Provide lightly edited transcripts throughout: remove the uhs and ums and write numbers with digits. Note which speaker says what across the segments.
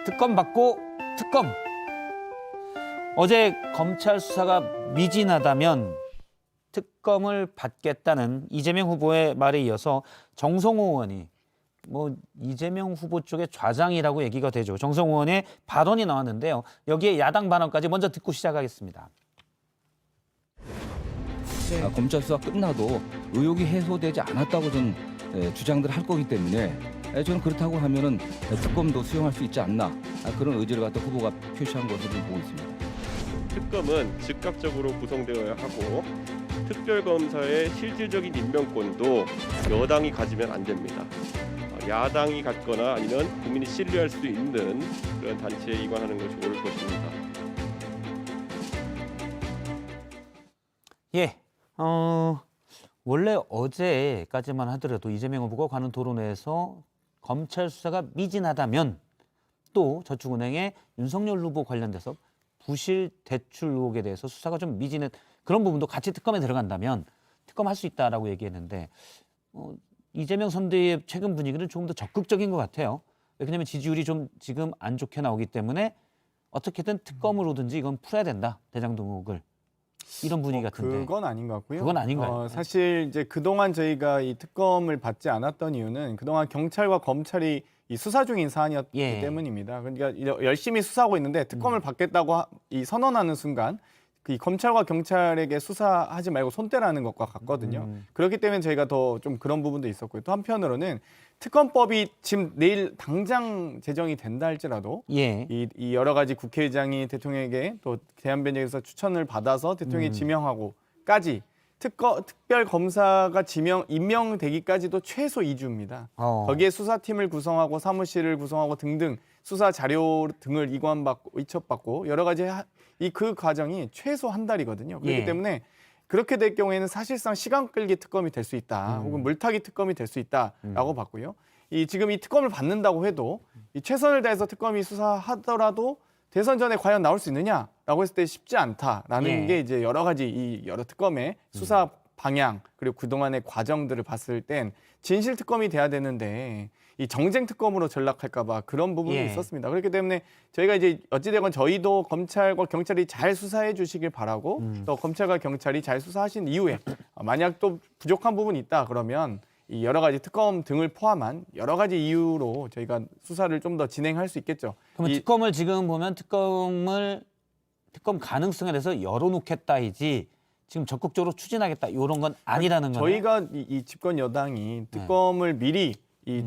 Speaker 1: 특검 받고 특검. 어제 검찰 수사가 미진하다면 특검을 받겠다는 이재명 후보의 말에 이어서 정성호 의원이 이재명 후보 쪽의 좌장이라고 얘기가 되죠. 정성호 의원의 발언이 나왔는데요. 여기에 야당 발언까지 먼저 듣고 시작하겠습니다.
Speaker 2: 검찰 수사 끝나도 의혹이 해소되지 않았다고 저는 주장들 할 거기 때문에 저는 그렇다고 하면은 특검도 수용할 수 있지 않나 그런 의지를 갖다 후보가 표시한 것으로 보고 있습니다.
Speaker 3: 특검은 즉각적으로 구성되어야 하고 특별검사의 실질적인 임명권도 여당이 가지면 안 됩니다. 야당이 갖거나 아니면 국민이 신뢰할 수 있는 그런 단체에 이관하는 것이 옳을 것입니다.
Speaker 1: 예, 원래 어제까지만 하더라도 이재명 후보가 관훈 토론회에서 검찰 수사가 미진하다면 또 저축은행의 윤석열 후보 관련돼서 부실 대출 의혹에 대해서 수사가 좀 미진한 그런 부분도 같이 특검에 들어간다면 특검할 수 있다라고 얘기했는데 이재명 선대의 최근 분위기는 조금 더 적극적인 것 같아요. 왜냐하면 지지율이 좀 지금 안 좋게 나오기 때문에 어떻게든 특검으로든지 이건 풀어야 된다. 대장동 의혹을. 이런 분위기 같은데.
Speaker 4: 그건 아닌 것 같고요.
Speaker 1: 그건 아닌가요?
Speaker 4: 사실 이제 그동안 저희가 이 특검을 받지 않았던 이유는 그동안 경찰과 검찰이 이 수사 중인 사안이었기 때문입니다. 그러니까 열심히 수사하고 있는데 특검을 받겠다고 이 선언하는 순간 이 검찰과 경찰에게 수사하지 말고 손 떼라는 것과 같거든요. 그렇기 때문에 저희가 더 좀 그런 부분도 있었고요. 또 한편으로는 특검법이 지금 내일 당장 제정이 된다 할지라도 이 여러 가지 국회의장이 대통령에게 또 대한변협에서 추천을 받아서 대통령이 지명하고까지 특별검사가 임명되기까지도 최소 2주입니다. 거기에 수사팀을 구성하고 사무실을 구성하고 등등 수사 자료 등을 이첩받고 여러 가지 그 과정이 최소 한 달이거든요. 그렇기 때문에 그렇게 될 경우에는 사실상 시간 끌기 특검이 될 수 있다. 혹은 물타기 특검이 될 수 있다라고 봤고요. 지금 이 특검을 받는다고 해도 이 최선을 다해서 특검이 수사하더라도 대선 전에 과연 나올 수 있느냐라고 했을 때 쉽지 않다라는 게 이제 여러 가지 여러 특검의 수사 방향 그리고 그동안의 과정들을 봤을 땐 진실 특검이 돼야 되는데 이 정쟁 특검으로 전락할까 봐 그런 부분이 있었습니다. 그렇기 때문에 저희가 이제 어찌되건 저희도 검찰과 경찰이 잘 수사해 주시길 바라고 또 검찰과 경찰이 잘 수사하신 이후에 만약 또 부족한 부분이 있다 그러면 이 여러 가지 특검 등을 포함한 여러 가지 이유로 저희가 수사를 좀 더 진행할 수 있겠죠.
Speaker 1: 그러면 특검을 지금 보면 특검 가능성에 대해서 열어놓겠다이지 지금 적극적으로 추진하겠다 이런 건 아니라는 거예요.
Speaker 4: 저희가 이 집권 여당이 특검을 미리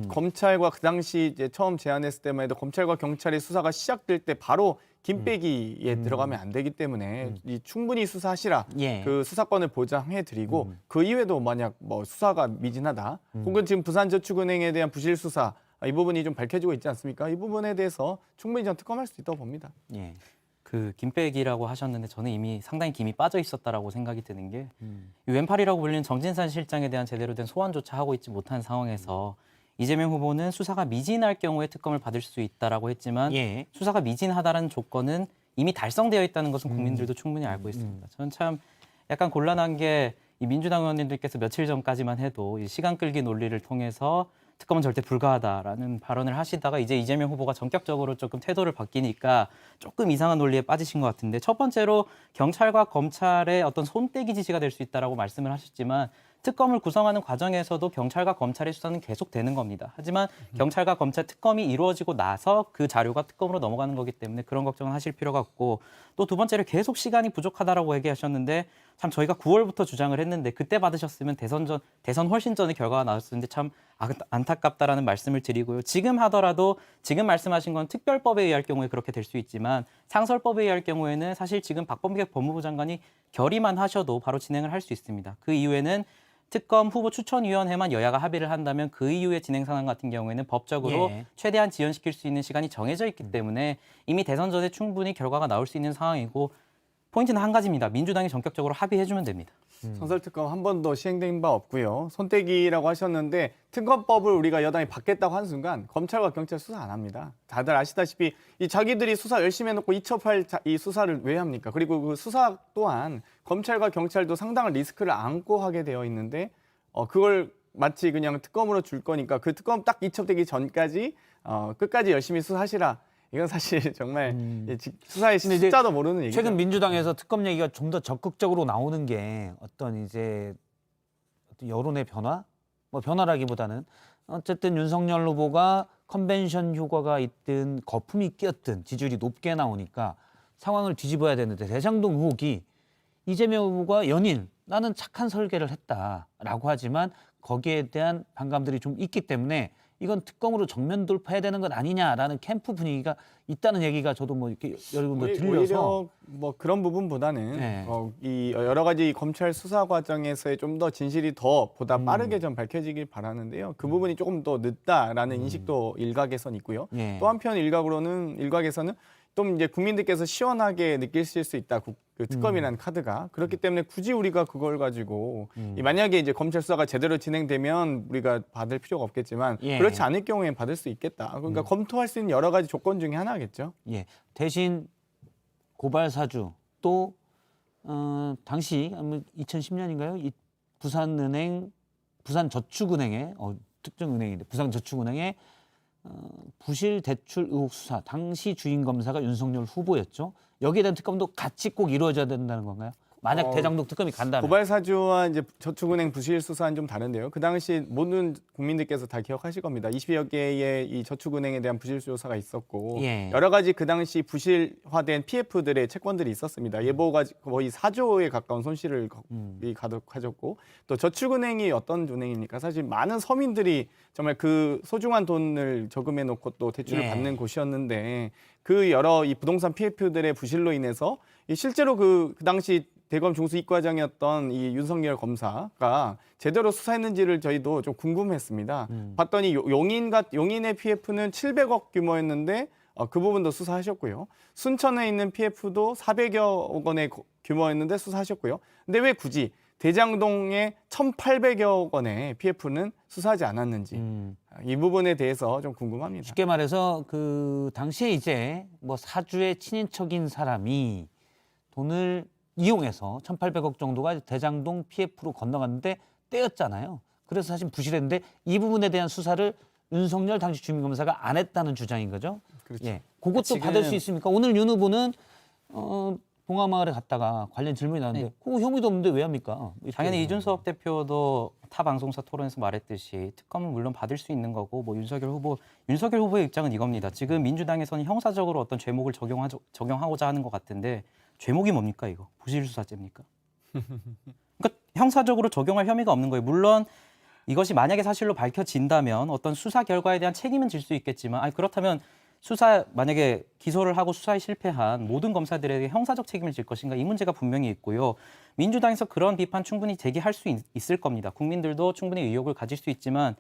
Speaker 4: 검찰과 그 당시 이제 처음 제안했을 때만 해도 검찰과 경찰의 수사가 시작될 때 바로 김빼기에 들어가면 안 되기 때문에 충분히 수사하시라 그 수사권을 보장해드리고 그 이외에도 만약 수사가 미진하다 혹은 지금 부산저축은행에 대한 부실 수사 이 부분이 좀 밝혀지고 있지 않습니까? 이 부분에 대해서 충분히 전 특검할 수 있다고 봅니다.
Speaker 5: 그 김빼기라고 하셨는데 저는 이미 상당히 김이 빠져 있었다라고 생각이 드는 게 왼팔이라고 불리는 정진산 실장에 대한 제대로 된 소환조차 하고 있지 못한 상황에서 이재명 후보는 수사가 미진할 경우에 특검을 받을 수 있다라고 했지만 수사가 미진하다는 조건은 이미 달성되어 있다는 것은 국민들도 충분히 알고 있습니다. 저는 참 약간 곤란한 게 이 민주당 의원님들께서 며칠 전까지만 해도 이 시간 끌기 논리를 통해서 특검은 절대 불가하다라는 발언을 하시다가 이제 이재명 후보가 전격적으로 조금 태도를 바뀌니까 조금 이상한 논리에 빠지신 것 같은데 첫 번째로 경찰과 검찰의 어떤 손떼기 지시가 될 수 있다라고 말씀을 하셨지만 특검을 구성하는 과정에서도 경찰과 검찰의 수사는 계속되는 겁니다. 하지만 경찰과 검찰 특검이 이루어지고 나서 그 자료가 특검으로 넘어가는 거기 때문에 그런 걱정은 하실 필요가 없고 또 두 번째로 계속 시간이 부족하다라고 얘기하셨는데 참 저희가 9월부터 주장을 했는데 그때 받으셨으면 대선 훨씬 전에 결과가 나왔을 텐데 참 안타깝다라는 말씀을 드리고요. 지금 하더라도 지금 말씀하신 건 특별법에 의할 경우에 그렇게 될 수 있지만 상설법에 의할 경우에는 사실 지금 박범계 법무부 장관이 결의만 하셔도 바로 진행을 할 수 있습니다. 그 이후에는 특검 후보 추천위원회만 여야가 합의를 한다면 그 이후의 진행 상황 같은 경우에는 법적으로 최대한 지연시킬 수 있는 시간이 정해져 있기 때문에 이미 대선 전에 충분히 결과가 나올 수 있는 상황이고 포인트는 한 가지입니다. 민주당이 전격적으로 합의해주면 됩니다.
Speaker 4: 선설특검 한 번도 시행된 바 없고요. 손떼기라고 하셨는데 특검법을 우리가 여당이 받겠다고 한 순간 검찰과 경찰 수사 안 합니다. 다들 아시다시피 이 자기들이 수사 열심히 해놓고 이첩할 이 수사를 왜 합니까? 그리고 그 수사 또한 검찰과 경찰도 상당한 리스크를 안고 하게 되어 있는데 그걸 마치 그냥 특검으로 줄 거니까 그 특검 딱 이첩되기 전까지 끝까지 열심히 수사하시라. 이건 사실 정말 수사의
Speaker 1: 근데 이제
Speaker 4: 숫자도 모르는 얘기죠.
Speaker 1: 최근 민주당에서 특검 얘기가 좀 더 적극적으로 나오는 게 어떤 이제 어떤 여론의 변화? 뭐 변화라기보다는 어쨌든 윤석열 후보가 컨벤션 효과가 있든 거품이 끼었든 지지율이 높게 나오니까 상황을 뒤집어야 되는데 대장동 의혹이 이재명 후보가 연일 나는 착한 설계를 했다라고 하지만 거기에 대한 반감들이 좀 있기 때문에 이건 특검으로 정면 돌파해야 되는 것 아니냐라는 캠프 분위기가 있다는 얘기가 저도 뭐 이렇게 여러 군데 들려서
Speaker 4: 오히려 뭐 그런 부분보다는
Speaker 1: 네.
Speaker 4: 이 여러 가지 검찰 수사 과정에서의 좀 더 진실이 더 보다
Speaker 1: 음.
Speaker 4: 빠르게 좀 밝혀지길 바라는데요. 그 부분이 조금 더 늦다라는 인식도 일각에선 있고요.
Speaker 1: 예.
Speaker 4: 또 한편 일각에서는 좀 이제 국민들께서 시원하게 느끼실 수 있다. 그 특검이라는 카드가 그렇기 때문에 굳이 우리가 그걸 가지고 만약에 이제 검찰 수사가 제대로 진행되면 우리가 받을 필요가 없겠지만
Speaker 1: 예.
Speaker 4: 그렇지 않을 경우에 받을 수 있겠다. 그러니까 검토할 수 있는 여러 가지 조건 중에 하나겠죠.
Speaker 1: 예. 대신 고발 사주 또 당시 2010년인가요? 부산저축은행의 특정 은행인데 부산저축은행의 부실 대출 의혹 수사 당시 주인 검사가 윤석열 후보였죠. 여기에 대한 특검도 같이 꼭 이루어져야 된다는 건가요? 만약 대장동 특검이 간다면.
Speaker 4: 고발 사주와 이제 저축은행 부실 수사는 좀 다른데요. 그 당시 모든 국민들께서 다 기억하실 겁니다. 20여 개의 이 저축은행에 대한 부실 수사가 있었고
Speaker 1: 예.
Speaker 4: 여러 가지 그 당시 부실화된 PF들의 채권들이 있었습니다. 예보가 거의 4조에 가까운 손실을 가졌고 또 저축은행이 어떤 은행입니까? 사실 많은 서민들이 정말 그 소중한 돈을 저금해 놓고 또 대출을
Speaker 1: 예.
Speaker 4: 받는 곳이었는데 그 여러 이 부동산 PF들의 부실로 인해서 실제로 그 당시 대검 중수 이과장이었던 이 윤석열 검사가 제대로 수사했는지를 저희도 좀 궁금했습니다. 봤더니 용인의 PF는 700억 규모였는데 그 부분도 수사하셨고요. 순천에 있는 PF도 400여 원의 규모였는데 수사하셨고요. 근데 왜 굳이 대장동의 1,800여 원의 PF는 수사하지 않았는지 이 부분에 대해서 좀 궁금합니다.
Speaker 1: 쉽게 말해서 그 당시에 이제 뭐 사주의 친인척인 사람이 돈을 이용해서 1,800억 정도가 대장동 PF로 건너갔는데 떼였잖아요. 그래서 사실 부실했는데 이 부분에 대한 수사를 윤석열 당시 주민검사가 안 했다는 주장인 거죠.
Speaker 4: 그렇죠.
Speaker 1: 예, 그것도
Speaker 5: 지금-
Speaker 1: 받을 수 있습니까? 오늘 윤 후보는 봉화마을에 갔다가 관련 질문이 나왔는데
Speaker 5: 네.
Speaker 1: 그거 혐의도 없는데 왜 합니까?
Speaker 5: 당연히 이준석 대표도 타 방송사 토론에서 말했듯이 특검은 물론 받을 수 있는 거고 뭐 윤석열 후보의 입장은 이겁니다. 지금 민주당에서는 형사적으로 어떤 죄목을 적용하고자 하는 것 같은데 죄목이 뭡니까 이거? 부실수사죄입니까? 그러니까 형사적으로 적용할 혐의가 없는 거예요. 물론 이것이 만약에 사실로 밝혀진다면 어떤 수사 결과에 대한 책임은 질 수 있겠지만 그렇다면 만약에 기소를 하고 수사에 실패한 모든 검사들에게 형사적 책임을 질 것인가 이 문제가 분명히 있고요. 민주당에서 그런 비판 충분히 제기할 수 있을 겁니다. 국민들도 충분히 의혹을 가질 수 있지만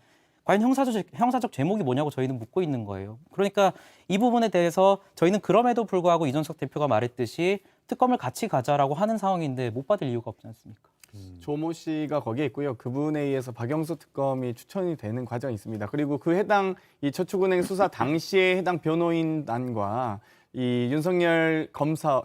Speaker 5: 과연 형사적 죄목이 뭐냐고 저희는 묻고 있는 거예요. 그러니까 이 부분에 대해서 저희는 그럼에도 불구하고 이준석 대표가 말했듯이 특검을 같이 가자라고 하는 상황인데 못 받을 이유가 없지 않습니까?
Speaker 4: 조모 씨가 거기에 있고요. 그분에 의해서 박영수 특검이 추천이 되는 과정이 있습니다. 그리고 그 해당 이 저축은행 수사 당시에 해당 변호인단과 이 윤석열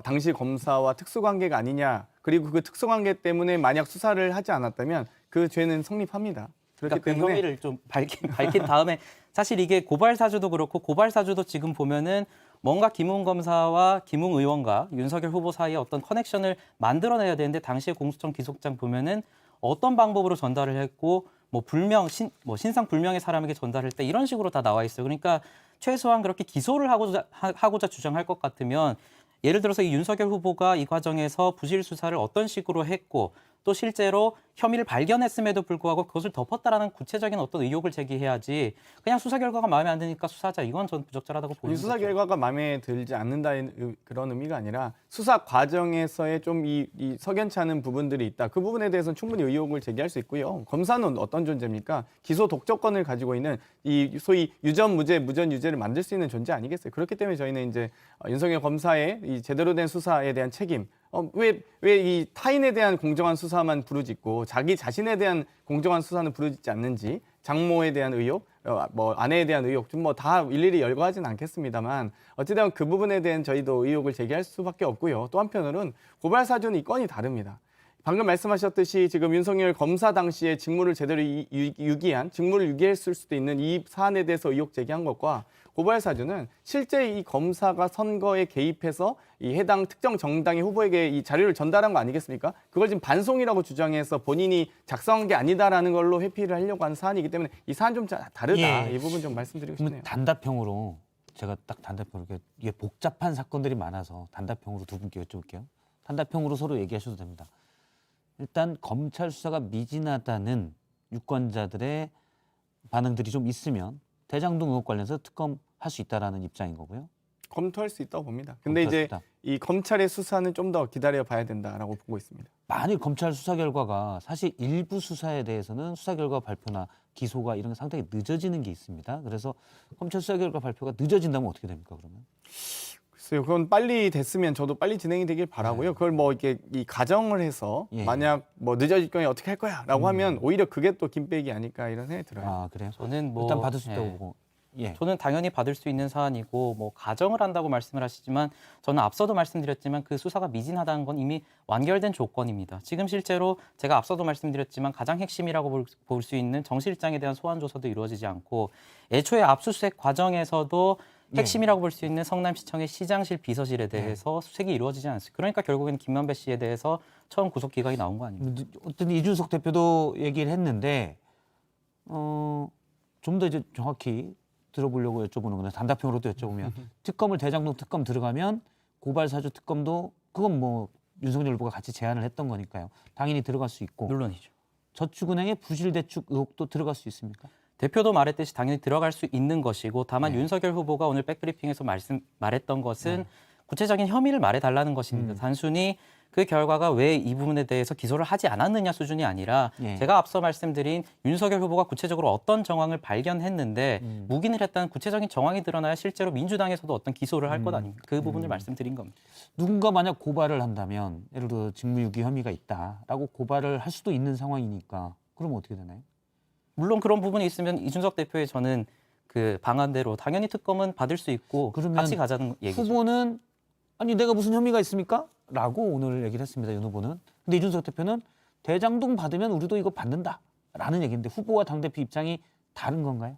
Speaker 4: 당시 검사와 특수관계가 아니냐. 그리고 그 특수관계 때문에 만약 수사를 하지 않았다면 그 죄는 성립합니다. 그렇기
Speaker 5: 그러니까 그
Speaker 4: 때문에
Speaker 5: 혐의를 좀 밝힌 다음에 사실 이게 고발 사주도 그렇고 고발 사주도 지금 보면은 뭔가 김웅 검사와 김웅 의원과 윤석열 후보 사이에 어떤 커넥션을 만들어내야 되는데 당시에 공수처 기속장 보면은 어떤 방법으로 전달을 했고 뭐 신상 불명의 사람에게 전달할 때 이런 식으로 다 나와 있어요. 그러니까 최소한 그렇게 기소를 하고자 주장할 것 같으면 예를 들어서 이 윤석열 후보가 이 과정에서 부실 수사를 어떤 식으로 했고 또 실제로 혐의를 발견했음에도 불구하고 그것을 덮었다라는 구체적인 어떤 의혹을 제기해야지 그냥 수사 결과가 마음에 안 드니까 수사하자 이건 전 부적절하다고 보는 거죠.
Speaker 4: 수사 결과가 마음에 들지 않는다는 그런 의미가 아니라 수사 과정에서의 좀 이 석연치 않은 부분들이 있다. 그 부분에 대해서는 충분히 의혹을 제기할 수 있고요. 검사는 어떤 존재입니까? 기소 독점권을 가지고 있는 이 소위 유전 무죄, 무전 유죄를 만들 수 있는 존재 아니겠어요? 그렇기 때문에 저희는 이제 윤석열 검사의 이 제대로 된 수사에 대한 책임, 왜 이 타인에 대한 공정한 수사만 부르짖고 자기 자신에 대한 공정한 수사는 부르짖지 않는지, 장모에 대한 의혹, 뭐 아내에 대한 의혹 좀 뭐 다 일일이 열거하지는 않겠습니다만 어찌되면 그 부분에 대한 저희도 의혹을 제기할 수밖에 없고요. 또 한편으로는 고발 사주는 이 건이 다릅니다. 방금 말씀하셨듯이 지금 윤석열 검사 당시에 직무를 제대로 직무를 유기했을 수도 있는 이 사안에 대해서 의혹 제기한 것과 고발 사주는 실제 이 검사가 선거에 개입해서 이 해당 특정 정당의 후보에게 이 자료를 전달한 거 아니겠습니까? 그걸 지금 반송이라고 주장해서 본인이 작성한 게 아니다라는 걸로 회피를 하려고 하는 사안이기 때문에 이 사안 좀 다르다.
Speaker 1: 예.
Speaker 4: 이 부분 좀 말씀드리고 싶네요.
Speaker 1: 단답형으로 제가 딱 단답형으로 이게 복잡한 사건들이 많아서 단답형으로 두 분께 여쭤볼게요. 단답형으로 서로 얘기하셔도 됩니다. 일단 검찰 수사가 미진하다는 유권자들의 반응들이 좀 있으면 대장동 의혹 관련해서 특검할 수 있다라는 입장인 거고요.
Speaker 4: 검토할 수 있다고 봅니다. 근데
Speaker 1: 검토할 수
Speaker 4: 이제
Speaker 1: 있다.
Speaker 4: 이 검찰의 수사는 좀 더 기다려 봐야 된다라고 보고 있습니다.
Speaker 1: 만일 검찰 수사 결과가 사실 일부 수사에 대해서는 수사 결과 발표나 기소가 이런 게 상당히 늦어지는 게 있습니다. 그래서 검찰 수사 결과 발표가 늦어진다면 어떻게 됩니까, 그러면?
Speaker 4: 글쎄요, 그건 빨리 됐으면 저도 빨리 진행이 되길 바라고요. 그걸 뭐 이렇게 이 가정을 해서
Speaker 1: 예.
Speaker 4: 만약 뭐 늦어질 경우에 어떻게 할 거야라고 하면 오히려 그게 또 김빼기 아닐까 이런 생각이 들어요.
Speaker 1: 아, 그래요?
Speaker 5: 저는 뭐
Speaker 1: 일단 받을 수
Speaker 5: 예.
Speaker 1: 있다고 보고. 예.
Speaker 5: 저는 당연히 받을 수 있는 사안이고 뭐 가정을 한다고 말씀을 하시지만 저는 앞서도 말씀드렸지만 그 수사가 미진하다는 건 이미 완결된 조건입니다. 지금 실제로 제가 앞서도 말씀드렸지만 가장 핵심이라고 볼 수 있는 정 실장에 대한 소환 조사도 이루어지지 않고 애초에 압수수색 과정에서도 핵심이라고 볼 수 있는 성남시청의 시장실 비서실에 대해서 수색이 이루어지지 않았어요. 그러니까 결국에는 김만배 씨에 대해서 처음 구속 기각이 나온 거 아닙니까?
Speaker 1: 어떤 이준석 대표도 얘기를 했는데 좀 더 이제 정확히 들어보려고 여쭤보는 건데 단답형으로도 여쭤보면 특검을 대장동 특검 들어가면 고발 사주 특검도 그건 뭐 윤석열 후보가 같이 제안을 했던 거니까요. 당연히 들어갈 수 있고
Speaker 5: 물론이죠.
Speaker 1: 저축은행의 부실 대축 의혹도 들어갈 수 있습니까?
Speaker 5: 대표도 말했듯이 당연히 들어갈 수 있는 것이고 다만 윤석열 후보가 오늘 백브리핑에서 말했던 것은 구체적인 혐의를 말해달라는 것입니다. 단순히 그 결과가 왜 이 부분에 대해서 기소를 하지 않았느냐 수준이 아니라
Speaker 1: 예.
Speaker 5: 제가 앞서 말씀드린 윤석열 후보가 구체적으로 어떤 정황을 발견했는데 묵인을 했다는 구체적인 정황이 드러나야 실제로 민주당에서도 어떤 기소를 할 것 아닙니까? 그 부분을 말씀드린 겁니다.
Speaker 1: 누군가 만약 고발을 한다면 예를 들어 직무유기 혐의가 있다라고 고발을 할 수도 있는 상황이니까 그럼 어떻게 되나요?
Speaker 5: 물론 그런 부분이 있으면 이준석 대표의 저는 그 방안대로 당연히 특검은 받을 수 있고
Speaker 1: 그러면
Speaker 5: 같이 가자는 얘기죠.
Speaker 1: 후보는 아니 내가 무슨 혐의가 있습니까? 라고 오늘 얘기를 했습니다. 윤 후보는. 근데 이준석 대표는 대장동 받으면 우리도 이거 받는다 라는 얘기인데 후보와 당대표 입장이 다른 건가요?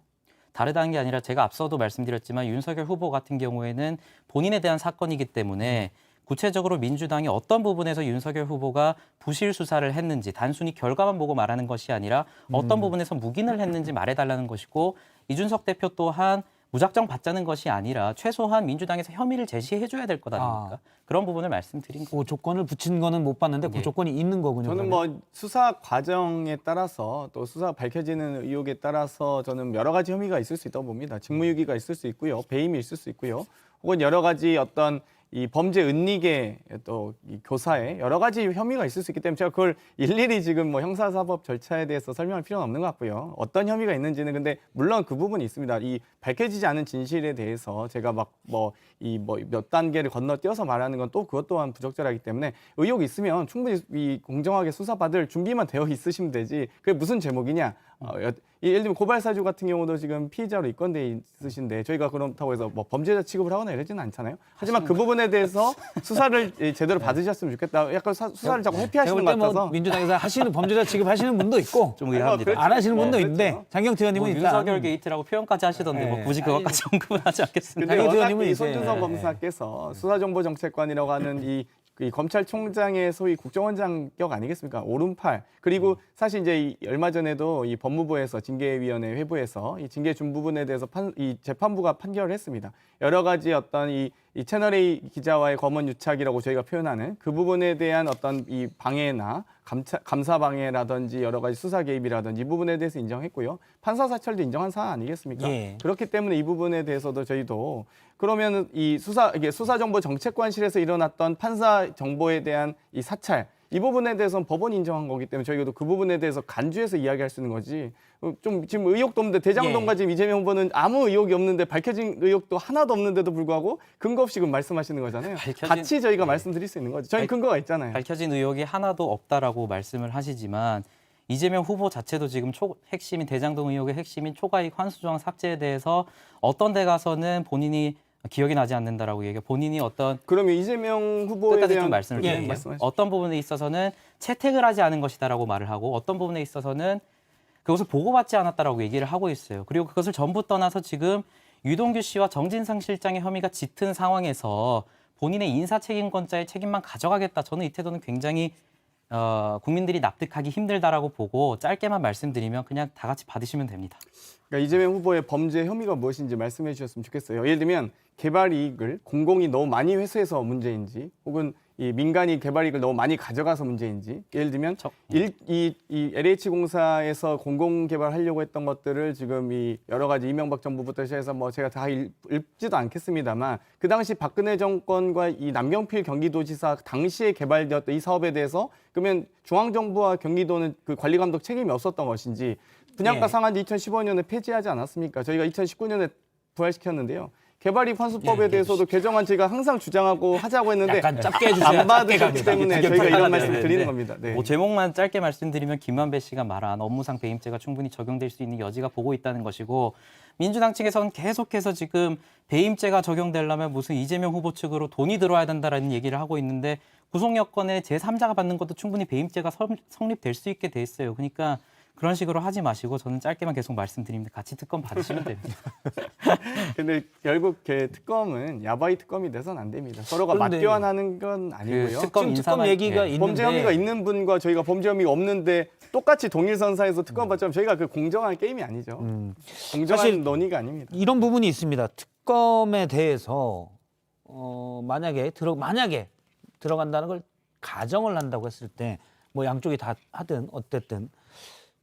Speaker 5: 다르다는 게 아니라 제가 앞서도 말씀드렸지만 윤석열 후보 같은 경우에는 본인에 대한 사건이기 때문에 구체적으로 민주당이 어떤 부분에서 윤석열 후보가 부실 수사를 했는지 단순히 결과만 보고 말하는 것이 아니라 어떤 부분에서 묵인을 했는지 말해달라는 것이고 이준석 대표 또한 무작정 받자는 것이 아니라 최소한 민주당에서 혐의를 제시해줘야 될 것 아닙니까? 그런 부분을 말씀드린 거죠.
Speaker 1: 그 조건을 붙인 거는 못 봤는데 그
Speaker 5: 예.
Speaker 1: 조건이 있는 거군요.
Speaker 4: 저는
Speaker 1: 그러면.
Speaker 4: 뭐 수사 과정에 따라서 또 수사 밝혀지는 의혹에 따라서 저는 여러 가지 혐의가 있을 수 있다고 봅니다. 직무유기가 있을 수 있고요, 배임이 있을 수 있고요, 혹은 여러 가지 어떤 이 범죄 은닉의 또 이 교사에 여러 가지 혐의가 있을 수 있기 때문에 제가 그걸 일일이 지금 뭐 형사사법 절차에 대해서 설명할 필요는 없는 것 같고요. 어떤 혐의가 있는지는 근데 물론 그 부분이 있습니다. 이 밝혀지지 않은 진실에 대해서 제가 막 뭐 이 뭐 몇 단계를 건너뛰어서 말하는 건 또 그것 또한 부적절하기 때문에 의혹이 있으면 충분히 이 공정하게 수사받을 준비만 되어 있으시면 되지. 그게 무슨 제목이냐? 예를 들면 고발 사주 같은 경우도 지금 피의자로 입건돼 있으신데 저희가 그렇다고 해서 뭐 범죄자 취급을 하거나 이러지는 않잖아요. 하지만 그 부분에 대해서 수사를 제대로 받으셨으면 좋겠다. 약간 수사를 자꾸 회피하시는 것
Speaker 1: 제가 볼 때
Speaker 4: 같아서.
Speaker 1: 뭐 민주당에서 하시는 범죄자 취급하시는 분도 있고
Speaker 5: 좀 의아합니다.
Speaker 1: 안 하시는 분도
Speaker 4: 네,
Speaker 1: 있는데
Speaker 4: 그렇죠.
Speaker 1: 장경태 의원님은
Speaker 5: 뭐
Speaker 1: 일단
Speaker 5: 윤석열 게이트라고 표현까지 하시던데 뭐
Speaker 1: 네.
Speaker 5: 굳이 그것까지 언급은 하지 않겠습니다.
Speaker 4: 근데
Speaker 1: 장경태
Speaker 4: 워낙
Speaker 1: 의원님은
Speaker 4: 이
Speaker 1: 이제-
Speaker 4: 손준성 검사께서 수사정보정책관이라고 하는 이 검찰 총장의 소위 국정원장격 아니겠습니까? 오른팔. 그리고 사실 이제 얼마 전에도 이 법무부에서 징계위원회 회부에서 이 징계 준 부분에 대해서 이 재판부가 판결을 했습니다. 여러 가지 어떤 이 채널A 기자와의 검언 유착이라고 저희가 표현하는 그 부분에 대한 어떤 이 방해나 감사 방해라든지 여러 가지 수사 개입이라든지 이 부분에 대해서 인정했고요. 판사 사찰도 인정한 사안 아니겠습니까?
Speaker 1: 예.
Speaker 4: 그렇기 때문에 이 부분에 대해서도 저희도 그러면 이 수사정보정책관실에서 일어났던 판사 정보에 대한 이 사찰 이 부분에 대해서는 법원이 인정한 거기 때문에 저희도 그 부분에 대해서 간주해서 이야기할 수 있는 거지. 좀 지금 의혹도 없는데 대장동과 지금 이재명 후보는 아무 의혹이 없는데 밝혀진 의혹도 하나도 없는데도 불구하고 근거 없이 지금 말씀하시는 거잖아요. 같이 저희가 말씀드릴 수 있는 거죠. 저희 근거가 있잖아요.
Speaker 5: 밝혀진 의혹이 하나도 없다라고 말씀을 하시지만 이재명 후보 자체도 지금 핵심인 대장동 의혹의 핵심인 초과이익 환수조항 삭제에 대해서 어떤 데 가서는 본인이 기억이 나지 않는다라고 얘기해 본인이 어떤
Speaker 4: 그러면 이재명 후보에
Speaker 5: 끝까지
Speaker 4: 대한
Speaker 5: 좀 말씀을 드릴게요.
Speaker 4: 말씀하시죠.
Speaker 5: 어떤 부분에 있어서는 채택을 하지 않은 것이다라고 말을 하고 어떤 부분에 있어서는 그것을 보고받지 않았다라고 얘기를 하고 있어요. 그리고 그것을 전부 떠나서 지금 유동규 씨와 정진상 실장의 혐의가 짙은 상황에서 본인의 인사책임권자의 책임만 가져가겠다. 저는 이 태도는 굉장히 국민들이 납득하기 힘들다라고 보고 짧게만 말씀드리면 그냥 다 같이 받으시면 됩니다.
Speaker 4: 그러니까 이재명 후보의 범죄 혐의가 무엇인지 말씀해 주셨으면 좋겠어요. 예를 들면 개발 이익을 공공이 너무 많이 회수해서 문제인지, 혹은 이 민간이 개발 이익을 너무 많이 가져가서 문제인지, 예를 들면 이 LH공사에서 공공 개발하려고 했던 것들을 지금 이 여러 가지 이명박 정부부터 시작해서 뭐 제가 다 읽지도 않겠습니다만 그 당시 박근혜 정권과 이 남경필 경기도지사 당시에 개발되었던 이 사업에 대해서 그러면 중앙정부와 경기도는 그 관리 감독 책임이 없었던 것인지, 분양가
Speaker 1: 예.
Speaker 4: 상한제 2015년에 폐지하지 않았습니까? 저희가 2019년에 부활시켰는데요. 개발이익 환수법에 대해서도 개정안 저희가 항상 주장하고 하자고 했는데
Speaker 1: 약간 짧게 해주세요.
Speaker 4: 안 받으셨기 때문에 저희가 이런 말씀
Speaker 5: 네,
Speaker 4: 드리는
Speaker 5: 네.
Speaker 4: 겁니다. 네.
Speaker 5: 뭐 제목만 짧게 말씀드리면 김만배 씨가 말한 업무상 배임죄가 충분히 적용될 수 있는 여지가 보고 있다는 것이고, 민주당 측에서는 계속해서 지금 배임죄가 적용되려면 무슨 이재명 후보 측으로 돈이 들어와야 된다라는 얘기를 하고 있는데 구속 여건에 제3자가 받는 것도 충분히 배임죄가 성립될 수 있게 돼 있어요. 그러니까 그런 식으로 하지 마시고 저는 짧게만 계속 말씀드립니다. 같이 특검 받으시면 됩니다.
Speaker 4: 근데 결국 특검은 야바이 특검이 돼서는 안 됩니다. 서로가
Speaker 1: 그런데
Speaker 4: 맞교환하는 건 아니고요.
Speaker 5: 그 특검
Speaker 1: 지금 특검
Speaker 5: 인사만-
Speaker 1: 얘기가
Speaker 5: 예.
Speaker 1: 있는데
Speaker 4: 범죄 혐의가 있는 분과 저희가 범죄 혐의가 없는데 똑같이 동일선사에서 특검 받자면 저희가 그 공정한 게임이 아니죠. 공정한
Speaker 1: 사실
Speaker 4: 논의가 아닙니다.
Speaker 1: 이런 부분이 있습니다. 특검에 대해서 만약에 들어간다는 걸 가정을 한다고 했을 때 뭐 양쪽이 다 하든 어쨌든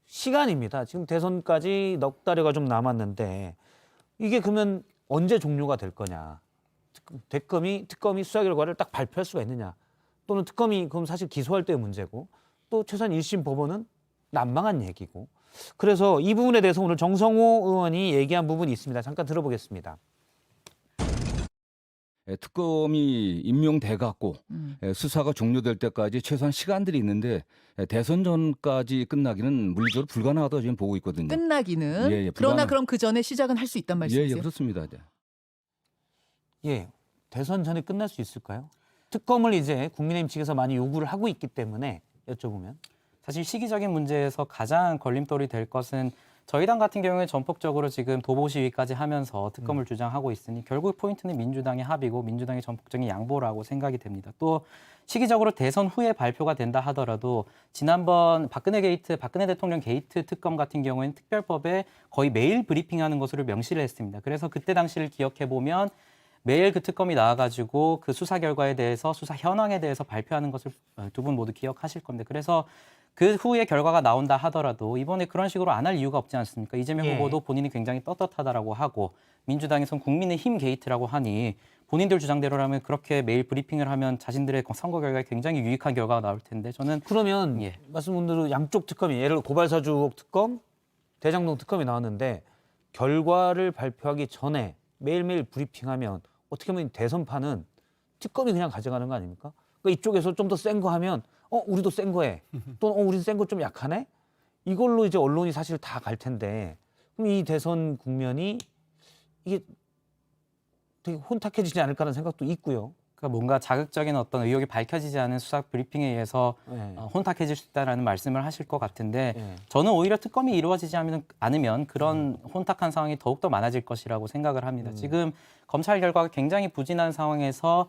Speaker 1: 시간입니다. 지금 대선까지 넉 달여가 좀 남았는데 이게 그러면 언제 종료가 될 거냐? 특검이 수사 결과를 딱 발표할 수가 있느냐? 또는 특검이 그럼 사실 기소할 때의 문제고, 또 최소한 1심 법원은 난망한 얘기고. 그래서 이 부분에 대해서 오늘 정성호 의원이 얘기한 부분이 있습니다. 잠깐 들어보겠습니다.
Speaker 2: 특검이 임명돼 갖고 수사가 종료될 때까지 최소한 시간들이 있는데 대선 전까지 끝나기는 물리적으로 불가능하다고 지금 보고 있거든요.
Speaker 6: 끝나기는.
Speaker 2: 예,
Speaker 6: 그러나
Speaker 2: 불가능-
Speaker 6: 그럼 그 전에 시작은 할 수 있단
Speaker 2: 예,
Speaker 6: 말씀이세요?
Speaker 2: 예, 그렇습니다. 네.
Speaker 1: 예, 대선 전에 끝날 수 있을까요? 특검을 이제 국민의힘 측에서 많이 요구를 하고 있기 때문에 여쭤보면.
Speaker 5: 사실 시기적인 문제에서 가장 걸림돌이 될 것은 저희 당 같은 경우에 전폭적으로 지금 도보 시위까지 하면서 특검을 주장하고 있으니 결국 포인트는 민주당의 합의고 민주당의 전폭적인 양보라고 생각이 됩니다. 또 시기적으로 대선 후에 발표가 된다 하더라도 지난번 박근혜 대통령 게이트 특검 같은 경우에는 특별법에 거의 매일 브리핑하는 것으로 명시를 했습니다. 그래서 그때 당시를 기억해 보면 매일 그 특검이 나와가지고 그 수사 결과에 대해서 수사 현황에 대해서 발표하는 것을 두 분 모두 기억하실 겁니다. 그래서 그 후에 결과가 나온다 하더라도 이번에 그런 식으로 안 할 이유가 없지 않습니까? 이재명
Speaker 1: 예.
Speaker 5: 후보도 본인이 굉장히 떳떳하다라고 하고 민주당에선 국민의힘 게이트라고 하니 본인들 주장대로라면 그렇게 매일 브리핑을 하면 자신들의 선거 결과에 굉장히 유익한 결과가 나올 텐데 저는
Speaker 1: 그러면
Speaker 5: 예.
Speaker 1: 말씀드린 대로 양쪽 특검이 예를 들어 고발사주 특검, 대장동 특검이 나왔는데 결과를 발표하기 전에 매일매일 브리핑하면 어떻게 보면 대선판은 특검이 그냥 가져가는 거 아닙니까? 그러니까 이쪽에서 좀 더 센 거 하면 우리도 센 거 해. 또 우리도 센 거 좀 약하네? 이걸로 이제 언론이 사실 다 갈 텐데 그럼 이 대선 국면이 이게 되게 혼탁해지지 않을까라는 생각도 있고요.
Speaker 5: 그러니까 뭔가 자극적인 어떤 의혹이 밝혀지지 않은 수사 브리핑에 의해서
Speaker 1: 예.
Speaker 5: 혼탁해질 수 있다라는 말씀을 하실 것 같은데
Speaker 1: 예.
Speaker 5: 저는 오히려 특검이 이루어지지 않으면 그런 혼탁한 상황이 더욱더 많아질 것이라고 생각을 합니다. 지금 검찰 결과가 굉장히 부진한 상황에서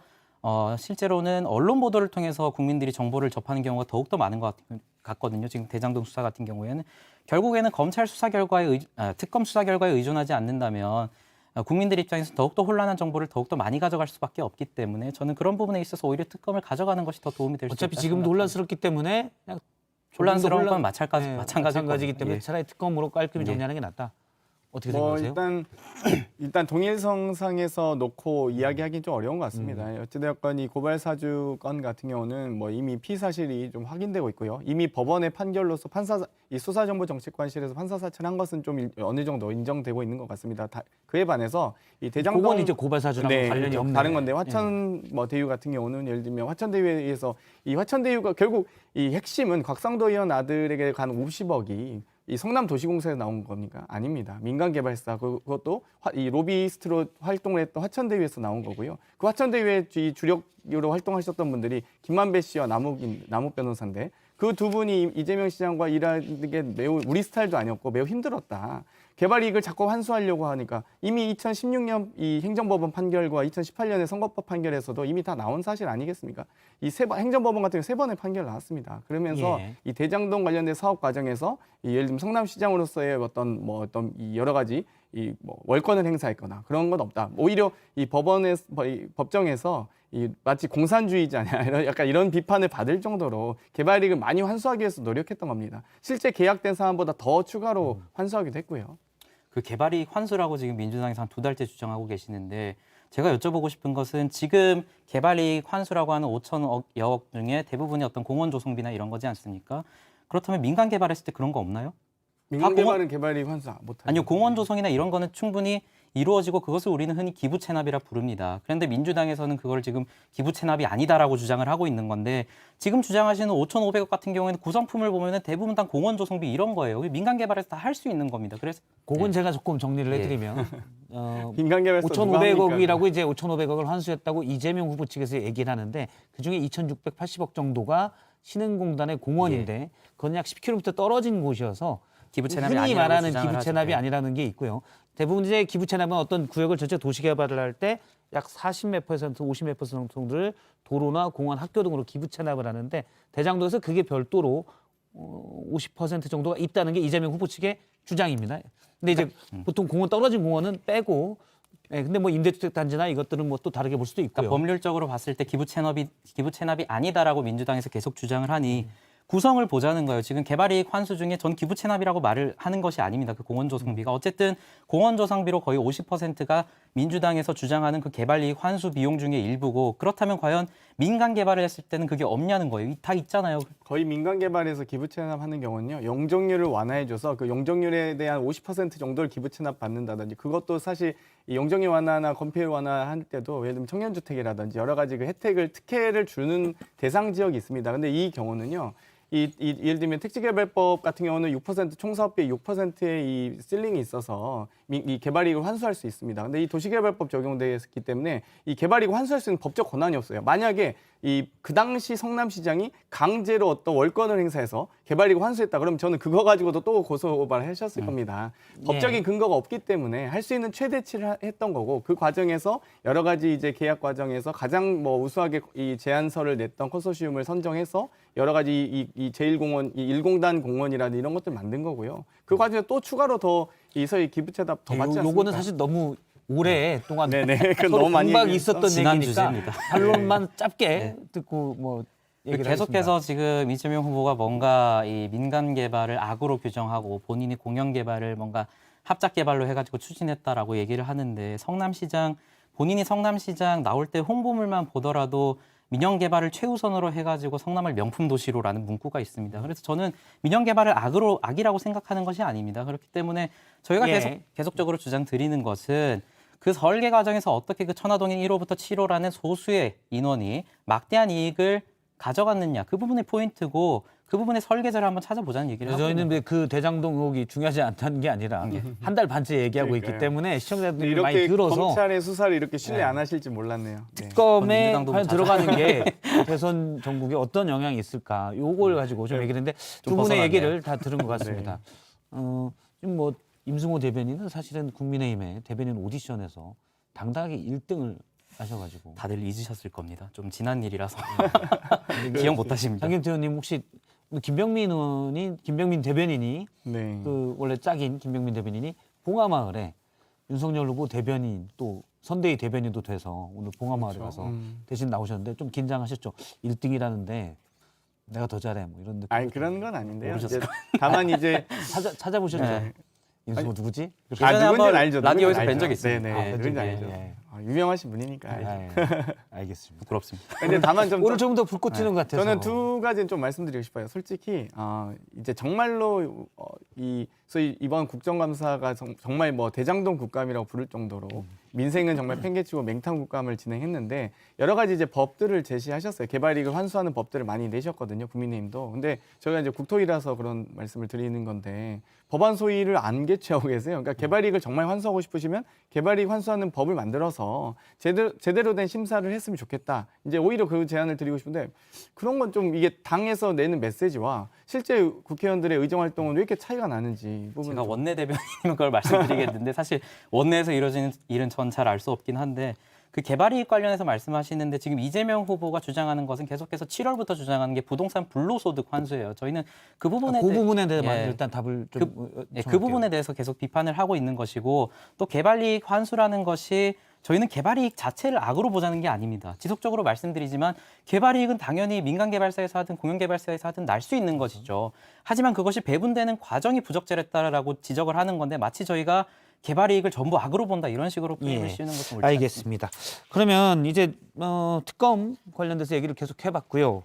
Speaker 5: 실제로는 언론 보도를 통해서 국민들이 정보를 접하는 경우가 더욱더 많은 것 같거든요. 지금 대장동 수사 같은 경우에는 결국에는 검찰 수사 결과에 특검 수사 결과에 의존하지 않는다면 국민들 입장에서 더욱더 혼란한 정보를 더욱더 많이 가져갈 수밖에 없기 때문에 저는 그런 부분에 있어서 오히려 특검을 가져가는 것이 더 도움이 될 수 있다.
Speaker 1: 어차피 지금도 혼란스럽기 때문에 그냥
Speaker 5: 혼란스러운
Speaker 1: 조금 더
Speaker 5: 건 마찬가지이기
Speaker 1: 때문에
Speaker 5: 예.
Speaker 1: 차라리 특검으로 깔끔히
Speaker 5: 예.
Speaker 1: 정리하는 게 낫다. 어떻게
Speaker 4: 뭐
Speaker 1: 생각하세요?
Speaker 4: 일단 동일성상에서 놓고 이야기하기는 좀 어려운 것 같습니다. 어찌되었건 이 고발사주 건 같은 경우는 뭐 이미 피의사실이 좀 확인되고 있고요. 이미 법원의 판결로서 이 수사정보정책관실에서 판사 사찰한 것은 좀 어느 정도 인정되고 있는 것 같습니다. 그에 반해서 이 대장동
Speaker 1: 그건 이제 고발사주랑 관련이 없네.
Speaker 4: 다른 건데 화천 대유 같은 경우는 예를 들면 화천 대유에 의해서 이 화천 대유가 결국 이 핵심은 곽상도 의원 아들에게 간 50억이 이 성남도시공사에서 나온 겁니까? 아닙니다. 민간개발사 그것도 이 로비스트로 활동을 했던 화천대유에서 나온 거고요. 그 화천대유의 이 주력으로 활동하셨던 분들이 김만배 씨와 남욱 변호사인데 그 두 분이 이재명 시장과 일하는 게 매우 우리 스타일도 아니었고 매우 힘들었다. 개발 이익을 자꾸 환수하려고 하니까 이미 2016년 이 행정법원 판결과 2018년의 선거법 판결에서도 이미 다 나온 사실 아니겠습니까? 이 행정법원 같은 경우 3번의 판결 나왔습니다. 그러면서
Speaker 1: 예.
Speaker 4: 이 대장동 관련된 사업 과정에서 예를 들면 성남시장으로서의 어떤 이 여러 가지 이 월권을 행사했거나 그런 건 없다. 오히려 이 법정에서 이 마치 공산주의지 아니야 약간 이런 비판을 받을 정도로 개발 이익을 많이 환수하기 위해서 노력했던 겁니다. 실제 계약된 사안보다 더 추가로 환수하기도 했고요.
Speaker 5: 그 개발이익 환수라고 지금 민주당에서 한 2달째 주장하고 계시는데 제가 여쭤보고 싶은 것은 지금 개발이익 환수라고 하는 5천여억 중에 대부분이 어떤 공원 조성비나 이런 거지 않습니까? 그렇다면 민간 개발했을 때 그런 거 없나요?
Speaker 4: 민간 개발은 개발 이익 환수 못하죠.
Speaker 5: 아니요, 공원 조성이나 이런 거는 충분히 이루어지고 그것을 우리는 흔히 기부 체납이라 부릅니다. 그런데 민주당에서는 그걸 지금 기부 체납이 아니다라고 주장을 하고 있는 건데 지금 주장하시는 5,500억 같은 경우에는 구성품을 보면은 대부분 다 공원 조성비 이런 거예요. 민간 개발에서 다 할 수 있는 겁니다. 그래서
Speaker 1: 그건 제가 조금 정리를 해드리면
Speaker 4: 민간 개발사
Speaker 1: 5,500억이라고 이제 5,500억을 환수했다고 이재명 후보 측에서 얘기를 하는데 그중에 2,680억 정도가 신흥공단의 공원인데 그건 약 10km 떨어진 곳이어서
Speaker 5: 기부 체납이
Speaker 1: 흔히
Speaker 5: 아니라고
Speaker 1: 말하는
Speaker 5: 주장을
Speaker 1: 기부
Speaker 5: 하죠.
Speaker 1: 체납이
Speaker 5: 네.
Speaker 1: 아니라는 게 있고요. 대부분 이제 기부 체납은 어떤 구역을 전체 도시 개발을 할 때 약 40몇 퍼센트, 50몇 퍼센트 정도를 도로나 공원, 학교 등으로 기부 체납을 하는데 대장동에서 그게 별도로 50% 정도가 있다는 게 이재명 후보 측의 주장입니다. 근데 이제 보통 공원 떨어진 공원은 빼고 근데 뭐 임대주택 단지나 이것들은 뭐 또 다르게 볼 수도 있고요.
Speaker 5: 그러니까 법률적으로 봤을 때 기부 체납이 아니다라고 민주당에서 계속 주장을 하니 구성을 보자는 거예요. 지금 개발이익 환수 중에 전 기부 체납이라고 말을 하는 것이 아닙니다. 그 공원 조성비가 어쨌든 공원 조성비로 거의 50%가 민주당에서 주장하는 그 개발이익 환수 비용 중에 일부고 그렇다면 과연 민간 개발을 했을 때는 그게 없냐는 거예요. 다 있잖아요.
Speaker 4: 거의 민간 개발에서 기부 체납하는 경우는요. 용적률을 완화해줘서 그 용적률에 대한 50% 정도를 기부 체납 받는다든지 그것도 사실 이 용적률 완화나 건폐율 완화할 때도 예를 들면 청년주택이라든지 여러 가지 그 혜택을 특혜를 주는 대상 지역이 있습니다. 근데 이 경우는요. 예를 들면 택지개발법 같은 경우는 6% 총사업비 6%의 이 실링이 있어서 이 개발이익을 환수할 수 있습니다. 근데 이 도시개발법 적용되었기 때문에 이 개발이익을 환수할 수 있는 법적 권한이 없어요. 만약에 그 당시 성남시장이 강제로 어떤 월권을 행사해서 개발이익을 환수했다. 그러면 저는 그거 가지고도 또 고소고발을 하셨을 겁니다. 법적인 근거가 없기 때문에 할 수 있는 최대치를 했던 거고 그 과정에서 여러 가지 이제 계약 과정에서 가장 우수하게 이 제안서를 냈던 컨소시엄을 선정해서 여러 가지 이 제1공원, 이 1공단 공원이라든 이런 것들 만든 거고요. 그 과정에 또 추가로 더 이 서희 기부채납 더 받지 않습니까?
Speaker 1: 요거는 사실 너무 오랫동안
Speaker 4: 네네.
Speaker 1: 서로
Speaker 4: 너무 많이
Speaker 1: 공박이
Speaker 4: 얘기해서.
Speaker 1: 있었던
Speaker 5: 지난
Speaker 1: 얘기니까
Speaker 5: 주제입니다.
Speaker 1: 반론만 짧게 듣고 뭐 얘기를
Speaker 5: 계속해서
Speaker 1: 하겠습니다.
Speaker 5: 지금 이재명 후보가 뭔가 이 민간 개발을 악으로 규정하고 본인이 공영 개발을 뭔가 합작 개발로 해가지고 추진했다라고 얘기를 하는데 본인이 성남시장 나올 때 홍보물만 보더라도 민영 개발을 최우선으로 해가지고 성남을 명품 도시로라는 문구가 있습니다. 그래서 저는 민영 개발을 악이라고 생각하는 것이 아닙니다. 그렇기 때문에 저희가 계속적으로 주장 드리는 것은 그 설계 과정에서 어떻게 그 천화동인 1호부터 7호라는 소수의 인원이 막대한 이익을 가져갔느냐 그 부분이 포인트고 그 부분의 설계자를 한번 찾아보자는 얘기를 하고
Speaker 1: 저희는 그 대장동 의혹이 중요하지 않다는 게 아니라 한 달 반째 얘기하고 있기
Speaker 4: 그러니까요.
Speaker 1: 때문에 시청자들이 많이
Speaker 4: 이렇게
Speaker 1: 들어서
Speaker 4: 검찰의 수사를 이렇게 신뢰 안 하실지 몰랐네요. 네.
Speaker 1: 특검에
Speaker 5: 민주당도
Speaker 1: 과연
Speaker 5: 뭐
Speaker 1: 들어가는 게 대선 전국에 어떤 영향이 있을까 요걸 가지고 좀 얘기를 했는데 두 분의
Speaker 5: 벗어났네요.
Speaker 1: 얘기를 다 들은 것 같습니다. 지금 뭐 임승호 대변인은 사실은 국민의힘의 대변인 오디션에서 당당하게 1등을 하셔가지고
Speaker 5: 다들 잊으셨을 겁니다. 좀 지난 일이라서 기억 못하십니다.
Speaker 1: 장경태 의원님 혹시 김병민 대변인이
Speaker 4: 네.
Speaker 1: 그 원래 짝인 김병민 대변인이 봉하마을에 윤석열 후보 대변인 또 선대위 대변인도 돼서 오늘 봉하마을에
Speaker 4: 그렇죠.
Speaker 1: 가서 대신 나오셨는데 좀 긴장하셨죠. 1등이라는데 내가 더 잘해 뭐 이런 느낌.
Speaker 4: 아니 그런 건 아닌데요.
Speaker 5: 모르셨을
Speaker 4: 이제 다만 이제
Speaker 1: 찾아보셨죠.
Speaker 5: 네.
Speaker 1: 윤석열 누구지?
Speaker 5: 예전에
Speaker 4: 누군지는
Speaker 5: 한번
Speaker 4: 알죠.
Speaker 5: 라디오에서
Speaker 4: 누군지는
Speaker 5: 뵌 적이
Speaker 4: 알죠.
Speaker 5: 있습니다.
Speaker 4: 네네.
Speaker 1: 아,
Speaker 4: 누군지
Speaker 1: 예,
Speaker 4: 알죠.
Speaker 1: 예.
Speaker 4: 유명하신 분이니까 알죠.
Speaker 1: 알겠습니다.
Speaker 5: 부끄럽습니다.
Speaker 4: 근데 다만 좀
Speaker 1: 오늘 좀 더 불꽃 튀는 것 같아서.
Speaker 4: 저는 두 가지는 좀 말씀드리고 싶어요. 솔직히 이제 정말로 이 그래서 이번 국정감사가 정말 뭐 대장동 국감이라고 부를 정도로 민생은 정말 팽개치고 맹탕 국감을 진행했는데 여러 가지 이제 법들을 제시하셨어요. 개발이익을 환수하는 법들을 많이 내셨거든요. 국민의힘도. 근데 저희가 이제 국토위라서 그런 말씀을 드리는 건데 법안 소위를 안 개최하고 계세요. 그러니까 개발이익을 정말 환수하고 싶으시면 개발이익 환수하는 법을 만들어서 제대로 된 심사를 했으면 좋겠다. 이제 오히려 그 제안을 드리고 싶은데 그런 건 좀 이게 당에서 내는 메시지와 실제 국회의원들의 의정 활동은 왜 이렇게 차이가 나는지 이 부분은
Speaker 5: 제가
Speaker 4: 좀-
Speaker 5: 원내대변인 걸 말씀드리겠는데 사실 원내에서 이루어지는 일은 전 잘 알 수 없긴 한데 그 개발이익 관련해서 말씀하시는데 지금 이재명 후보가 주장하는 것은 계속해서 7월부터 주장하는 게 부동산 불로소득 환수예요. 저희는 그 부분에
Speaker 1: 그 부분에 대해
Speaker 5: 예.
Speaker 1: 일단 답을 좀
Speaker 5: 그
Speaker 1: 요청할게요.
Speaker 5: 부분에 대해서 계속 비판을 하고 있는 것이고 또 개발이익 환수라는 것이 저희는 개발이익 자체를 악으로 보자는 게 아닙니다. 지속적으로 말씀드리지만 개발이익은 당연히 민간개발사에서 하든 공영개발사에서 하든 날 수 있는 것이죠. 하지만 그것이 배분되는 과정이 부적절했다라고 지적을 하는 건데 마치 저희가 개발이익을 전부 악으로 본다 이런 식으로 프레임을
Speaker 1: 예.
Speaker 5: 씌우는 것은 옳지 않습니다.
Speaker 1: 알겠습니다. 그러면 이제 특검 관련돼서 얘기를 계속 해봤고요.